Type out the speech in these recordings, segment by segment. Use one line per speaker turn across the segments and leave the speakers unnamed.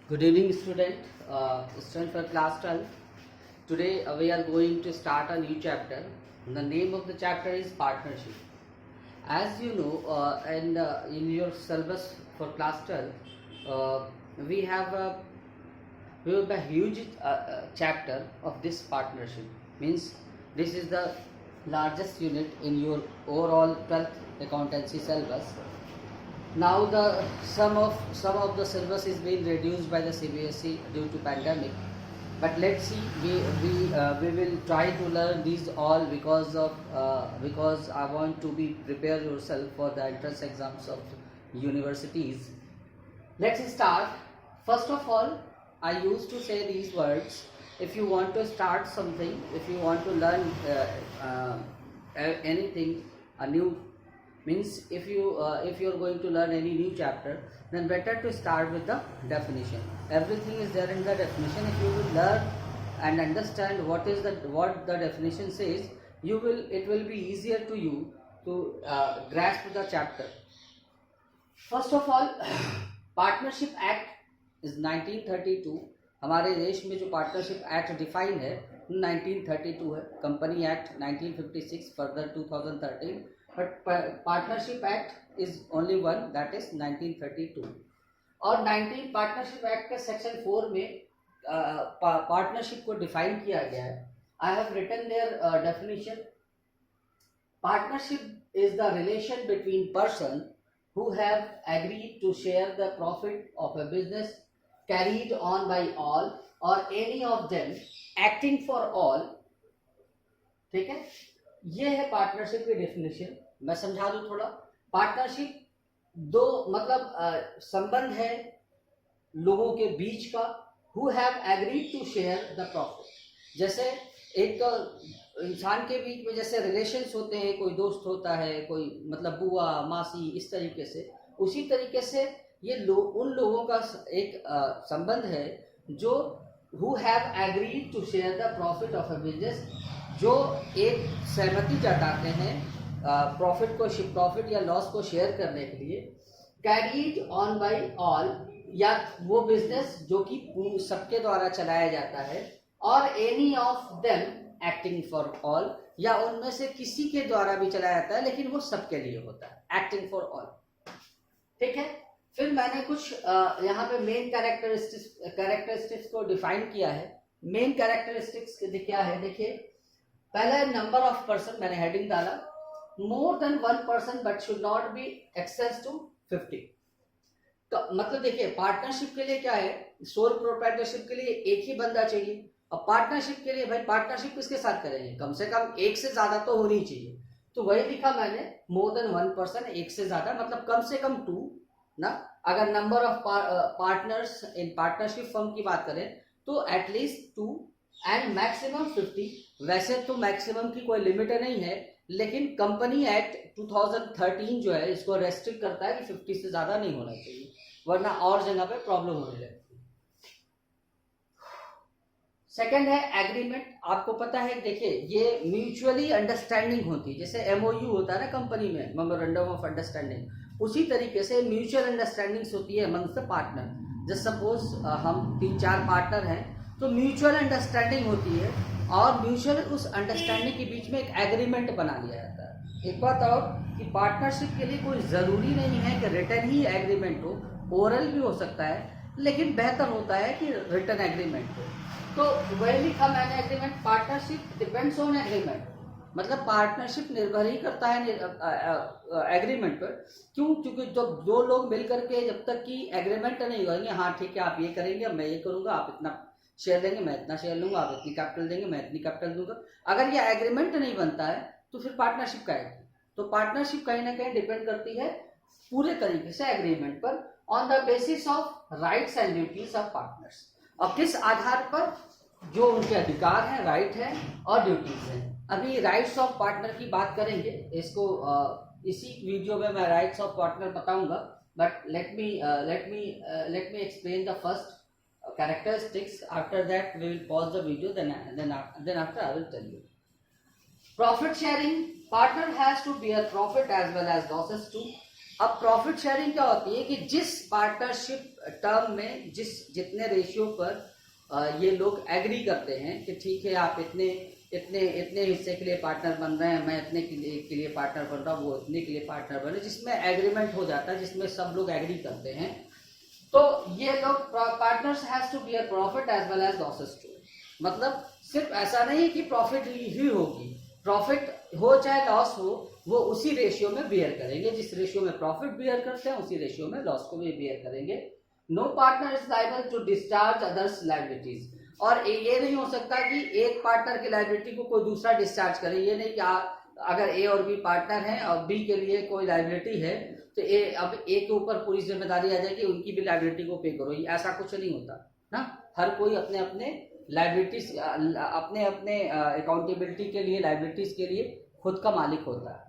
Good evening, student for class 12. Today we are going to start a new chapter. The name of the chapter is partnership. As you know, in your syllabus for class 12, we have a huge chapter of this partnership. Means this is the largest unit in your overall 12th accountancy syllabus. Now the some of the syllabus is being reduced by the CBSE due to pandemic, but let's see. We will try to learn these all because I want to be prepare yourself for the entrance exams of universities. Let's start. First of all, I used to say these words. If you want to start something, if you want to learn anything, a new means if you are going to learn any new chapter, then better to start with the definition. Everything is there in the definition. If you will learn and understand what the definition says, it will be easier to you to grasp the chapter. First of all, partnership act is 1932. हमारे देश में जो partnership act define है 1932 है. Company act 1956, further 2013, but partnership act is only one, that is 1932. और 19 partnership act के section 4 में partnership को डिफाइन किया गया है. I have written their definition. Partnership is the relation between person who have agreed to share the profit of a business carried on by all or any of them acting for all. ठीक है, ये है partnership की definition. मैं समझा दूं थोड़ा. Partnership दो मतलब संबंध है लोगों के बीच का, who have agreed to share the profit. जैसे एक इंसान के बीच में जैसे रिलेशंस होते हैं, कोई दोस्त होता है, कोई मतलब बुआ मासी, इस तरीके से, उसी तरीके से ये उन लोगों का एक संबंध है जो who have agreed to share the profit of a business, जो एक सहमति जताते हैं प्रॉफिट या लॉस को शेयर करने के लिए. कैरीड ऑन बाय ऑल, या वो बिजनेस जो कि सबके द्वारा चलाया जाता है, और any of them acting for all, या उनमें से किसी के द्वारा भी चलाया जाता है लेकिन वो सबके लिए होता है, एक्टिंग फॉर ऑल. ठीक है. फिर मैंने कुछ यहाँ पे मेन कैरेक्टरिस्टिक्स को डिफाइन किया है. मेन कैरेक्टरिस्टिक्स क्या है, देखिए. पहला नंबर ऑफ पर्सन, मैंने हेडिंग डाला more than 1 person but should not be excess to 50. तो मतलब देखिए, पार्टनरशिप के लिए क्या है, सोल प्रोप्राइटरशिप के लिए एक ही बंदा चाहिए. अब पार्टनरशिप के लिए भाई पार्टनरशिप किसके साथ करेंगे, कम से कम एक से ज्यादा तो होनी चाहिए. तो वही लिखा मैंने, मोर देन 1 पर्सन, एक से ज्यादा मतलब कम से कम 2 ना. अगर number of partners in partnership firm की बात करें तो एटलीस्ट 2 एंड मैक्सिमम 50. वैसे तो मैक्सिमम की कोई लिमिट नहीं है, लेकिन कंपनी एक्ट 2013 जो है इसको रेस्ट्रिक्ट करता है कि 50 से ज्यादा नहीं होना चाहिए, वरना और जगह पे प्रॉब्लम होने लगती है. सेकंड है एग्रीमेंट. आपको पता है, देखिए, ये म्यूचुअली अंडरस्टैंडिंग होती है. जैसे एमओयू होता है ना कंपनी में, मेमोरेंडम ऑफ अंडरस्टैंडिंग, उसी तरीके से म्यूचुअल अंडरस्टैंडिंग्स होती है अमंग्स द पार्टनर. जैसे सपोज हम 3-4 पार्टनर हैं, तो म्यूचुअल अंडरस्टैंडिंग होती है, और म्यूचुअल उस अंडरस्टैंडिंग के बीच में एक एग्रीमेंट बना लिया जाता है. एक बात और कि पार्टनरशिप के लिए कोई ज़रूरी नहीं है कि रिटन ही एग्रीमेंट हो, ओरल भी हो सकता है, लेकिन बेहतर होता है कि रिटन एग्रीमेंट हो. तो वही लिखा मैंने agreement. Partnership depends on agreement, मतलब पार्टनरशिप निर्भर ही करता है एग्रीमेंट पर. क्यों? क्योंकि जब दो लोग मिलकर के जब तक कि एग्रीमेंट नहीं होंगे, हाँ ठीक है आप ये करेंगे, मैं ये करूंगा, आप इतना शेयर देंगे, मैं इतना शेयर लूंगा, आप इतनी कैपिटल देंगे, मैं इतनी कैपिटल दूंगा, अगर ये एग्रीमेंट नहीं बनता है तो फिर पार्टनरशिप का है. तो पार्टनरशिप कहीं ना कहीं डिपेंड करती है पूरे तरीके से एग्रीमेंट पर, on the basis of rights and duties of partners. और किस आधार पर, जो उनके अधिकार हैं, राइट है और ड्यूटीज हैं. अभी राइट्स ऑफ पार्टनर की बात करेंगे, इसको इसी वीडियो में मैं राइट्स ऑफ पार्टनर बताऊंगा, but let me explain the first characteristics. After that we will pause the video, then after I will tell you. Profit sharing. Partner has to bear profit as well as losses too. अब profit sharing क्या होती है कि जिस partnership term में जितने ratio पर ये लोग एग्री करते हैं कि ठीक है आप इतने इतने इतने हिस्से के लिए पार्टनर बन रहे हैं, मैं इतने के लिए पार्टनर बन रहा हूँ, वो इतने के लिए पार्टनर बन रहे हैं, जिसमें एग्रीमेंट हो जाता है, जिसमें सब लोग एग्री करते हैं, तो ये लोग partners has to bear profit as well as losses too. मतलब सिर्फ ऐसा नहीं है कि प्रॉफिट ही होगी, प्रॉफिट हो चाहे लॉस हो, वो उसी रेशियो में बियर करेंगे, जिस रेशियो में प्रॉफिट बियर करते हैं उसी रेशियो में लॉस को भी बियर करेंगे। No partner is liable to discharge others liabilities. और ये नहीं हो सकता कि एक पार्टनर की लायबिलिटी को कोई दूसरा डिस्चार्ज करे। ये नहीं कि अगर ए और बी पार्टनर हैं और बी के लिए कोई लायबिलिटी है तो अब ए के ऊपर पूरी जिम्मेदारी आ जाएगी, उनकी भी लायबिलिटी को पे करो, ऐसा कुछ नहीं होता ना। हर कोई अपने अपने लायबिलिटीज, अपने अपने अकाउंटेबिलिटी के लिए, लायबिलिटीज के लिए खुद का मालिक होता है।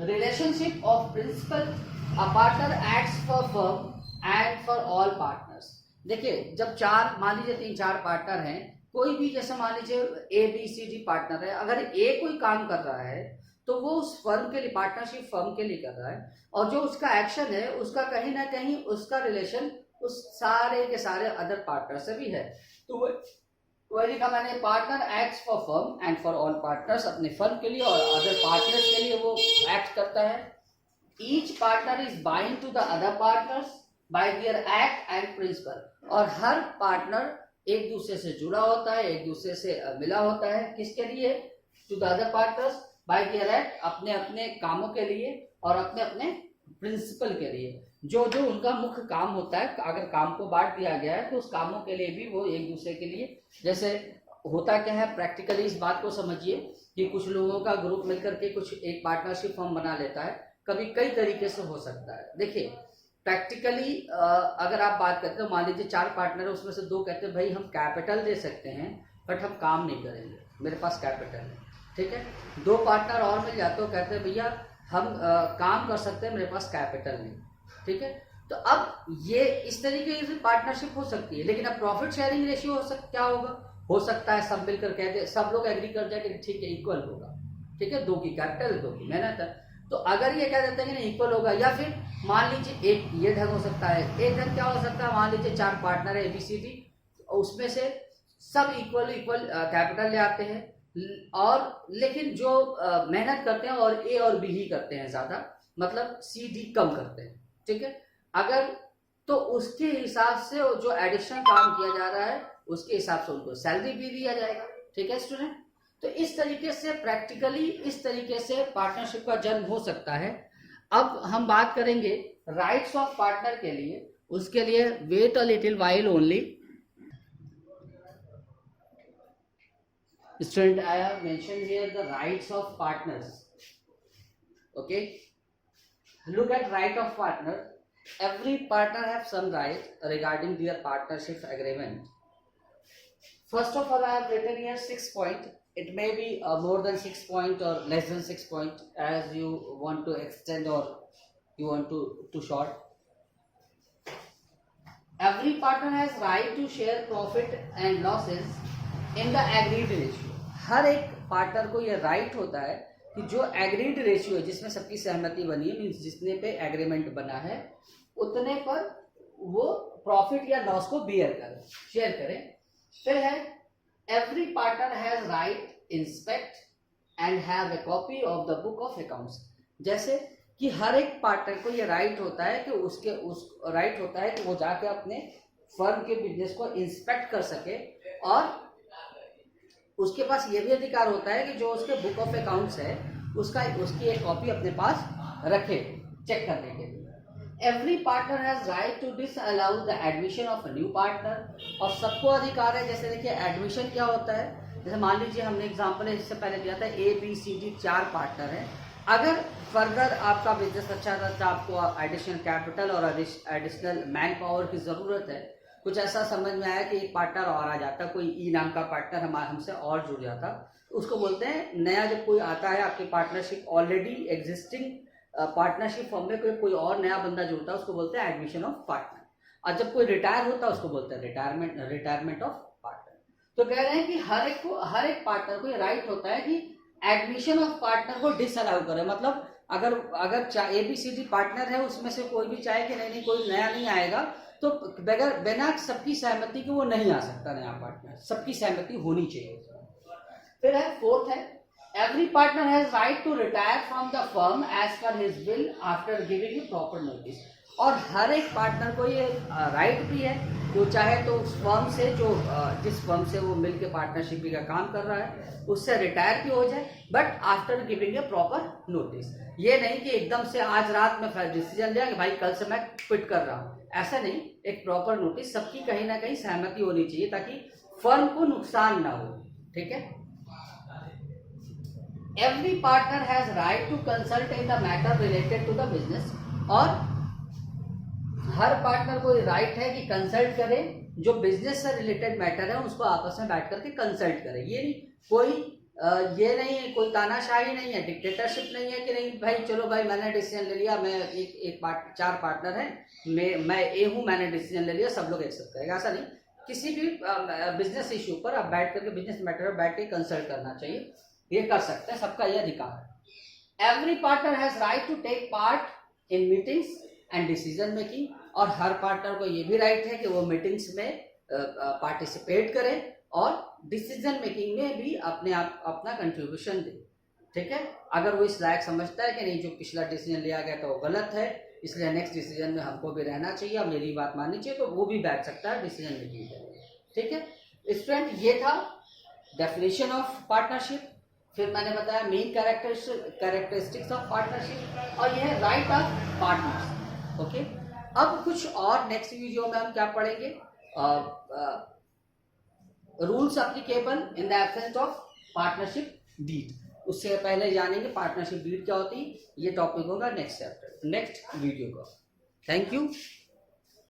Relationship of principal, a partner acts for firm and for all partners. देखिए जब चार, मान लीजिए 3-4 पार्टनर हैं, कोई भी, जैसे मान लीजिए A B C D partner है, अगर ए कोई काम कर रहा है तो वो उस फर्म के लिए, पार्टनरशिप फर्म के लिए कर रहा है, और जो उसका एक्शन है उसका कहीं ना कहीं उसका रिलेशन उस सारे के सारे अदर पार्टनर से भी है। तो वही लिखा मैंने, partner acts for firm and for all partners, अपने फर्म के लिए और अदर पार्टनर्स के लिए वो एक्ट करता है। Each partner is bind to the other partners by their act and principal. और हर पार्टनर एक दूसरे से जुड़ा होता है, एक दूसरे से मिला होता है, किसके लिए? To the other partners by their act, अपने अपने कामों के लिए और अपने अपने प्रिंसिपल के लिए, जो जो उनका मुख्य काम होता है। अगर काम को बांट दिया गया है तो उस कामों के लिए भी वो एक दूसरे के लिए, जैसे होता क्या है प्रैक्टिकली, इस बात को समझिए कि कुछ लोगों का ग्रुप मिलकर के कुछ एक पार्टनरशिप फर्म बना लेता है, कभी कई तरीके से हो सकता है। देखिए प्रैक्टिकली अगर आप बात करते हो, मान लीजिए 4 पार्टनर है, उसमें से 2 कहते हैं भाई हम कैपिटल दे सकते हैं बट हम काम नहीं करेंगे, मेरे पास कैपिटल है, ठीक है। 2 पार्टनर और मिल जाते हो, कहते हैं भैया हम काम कर सकते हैं, मेरे पास कैपिटल नहीं, ठीक है। तो अब ये इस तरीके की पार्टनरशिप हो सकती है। लेकिन अब प्रॉफिट शेयरिंग रेशियो क्या होगा? हो सकता है सब मिलकर कहते, सब लोग एग्री कर जाए कि ठीक है इक्वल होगा, ठीक है, 2 की कैपिटल 2 की मेहनत है। तो अगर ये कह देते हैं कि नहीं इक्वल होगा, या फिर मान लीजिए एक ये ढंग हो सकता है, एक ढंग क्या हो सकता है, मान लीजिए 4 पार्टनर है ABCD, उसमें से सब इक्वल कैपिटल ले आते हैं, और लेकिन जो मेहनत करते हैं और A और B ही करते हैं ज्यादा, मतलब CD कम करते हैं, ठीक है। अगर तो उसके हिसाब से जो एडिशनल काम किया जा रहा है उसके हिसाब से उनको सैलरी भी दिया जाएगा, ठीक है स्टूडेंट। तो इस तरीके से प्रैक्टिकली इस तरीके से पार्टनरशिप का जन्म हो सकता है। अब हम बात करेंगे राइट्स ऑफ पार्टनर के लिए, उसके लिए wait a little while only. Student, I have mentioned here the rights of partners. Okay, look at right of partner. Every partner have some right regarding their partnership agreement. First of all, I have written here 6 point. It may be more than 6 point or less than 6 point, as you want to extend or you want to short. Every partner has right to share profit and losses in the agreed ratio. हर एक partner को यह right होता है कि जो agreed ratio है, जिसमें सबकी सहमति बनी है, मीन्स जितने पे एग्रीमेंट बना है उतने पर वो प्रॉफिट या लॉस को बियर करें, शेयर करें। फिर है every partner has right inspect and have a copy of the book of accounts. जैसे कि हर एक पार्टनर को ये राइट होता है कि राइट होता है कि वो जाके अपने फर्म के बिजनेस को इंस्पेक्ट कर सके, और उसके पास ये भी अधिकार होता है कि जो उसके बुक ऑफ अकाउंट्स है उसकी एक कॉपी अपने पास रखे चेक करने के लिए। Every partner has right to disallow the admission of a new partner. और सबको अधिकार है, जैसे देखिए एडमिशन क्या होता है, जैसे मान लीजिए हमने एग्जांपल इससे पहले दिया था ABCD 4 पार्टनर हैं। अगर फर्दर आपका बिजनेस अच्छा रहता, आपको एडिशनल कैपिटल और एडिशनल मैन पावर की जरूरत है, कुछ ऐसा समझ में आया कि एक पार्टनर और आ जाता, कोई ई नाम का पार्टनर हमसे और जुड़ जाता, उसको बोलते हैं नया। जब कोई आता है आपकी partnership already existing partnership form में कोई और नया बंदा जुड़ता है, उसको बोलते हैं एडमिशन ऑफ पार्टनर। और जब कोई रिटायर होता है उसको बोलते हैं रिटायरमेंट ऑफ पार्टनर। तो कह रहे हैं कि हर एक पार्टनर को ये राइट होता है कि एडमिशन ऑफ पार्टनर को डिसअलाउ करे। मतलब अगर ABCD पार्टनर है, उसमें से कोई भी चाहे कि नहीं कोई नया नहीं आएगा, तो बगैर बिना सबकी सहमति के वो नहीं आ सकता नया पार्टनर, सबकी सहमति होनी चाहिए। फिर है फोर्थ है, every partner has right to retire from the firm as per his will after giving you proper notice. और हर एक पार्टनर को ये राइट भी है, वो चाहे तो उस फर्म से जिस फर्म से वो मिल के पार्टनरशिप का काम कर रहा है उससे रिटायर भी हो जाए, but after giving a proper notice. ये नहीं कि एकदम से आज रात में डिसीजन लिया कि भाई कल से मैं क्विट कर रहा हूँ, ऐसा नहीं। एक प्रॉपर नोटिस, सबकी कहीं ना कहीं सहमति होनी चाहिए ताकि फर्म को नुकसान ना हो। ठीक है। Every partner has right to consult in the matter related to the business. और हर पार्टनर को राइट है कि कंसल्ट करे, जो बिजनेस से रिलेटेड मैटर है उसको आपस में बैठ करके कंसल्ट करे। ये नहीं ये नहीं है, कोई तानाशाही नहीं है, डिक्टेटरशिप नहीं है कि नहीं भाई चलो भाई मैंने डिसीजन ले लिया, मैं चार पार्टनर हैं, मैं ए हूँ, मैंने डिसीजन ले लिया, सब लोग एक्सेप्ट करेगा, ऐसा नहीं। किसी भी बिजनेस इशू पर आप बैठ करके बिजनेस मैटर पर बैठ के कंसल्ट करना चाहिए, ये कर सकते हैं, सबका ये अधिकार है। Every partner has right to take part in meetings and decision making. और हर पार्टनर को ये भी राइट है कि वो मीटिंग्स में पार्टिसिपेट करे और डिसीजन मेकिंग में भी अपना कंट्रीब्यूशन दे। ठीक है। अगर वो इस लायक समझता है कि नहीं जो पिछला डिसीजन लिया गया था वो गलत है, इसलिए नेक्स्ट डिसीजन में हमको भी रहना चाहिए और मेरी बात माननी चाहिए, तो वो भी बैठ सकता है डिसीजन मेकिंग के। ठीक है स्टूडेंट, ये था डेफिनेशन ऑफ पार्टनरशिप। फिर मैंने बताया मेन कैरेक्टरिस्टिक्स ऑफ पार्टनरशिप, और यह है राइट ऑफ पार्टनर्स। ओके। अब कुछ और नेक्स्ट वीडियो में हम क्या पढ़ेंगे, rules applicable in the absence of partnership deed. उससे पहले जानेंगे पार्टनरशिप डीड क्या होती है, ये टॉपिक होगा नेक्स्ट वीडियो का। Thank you.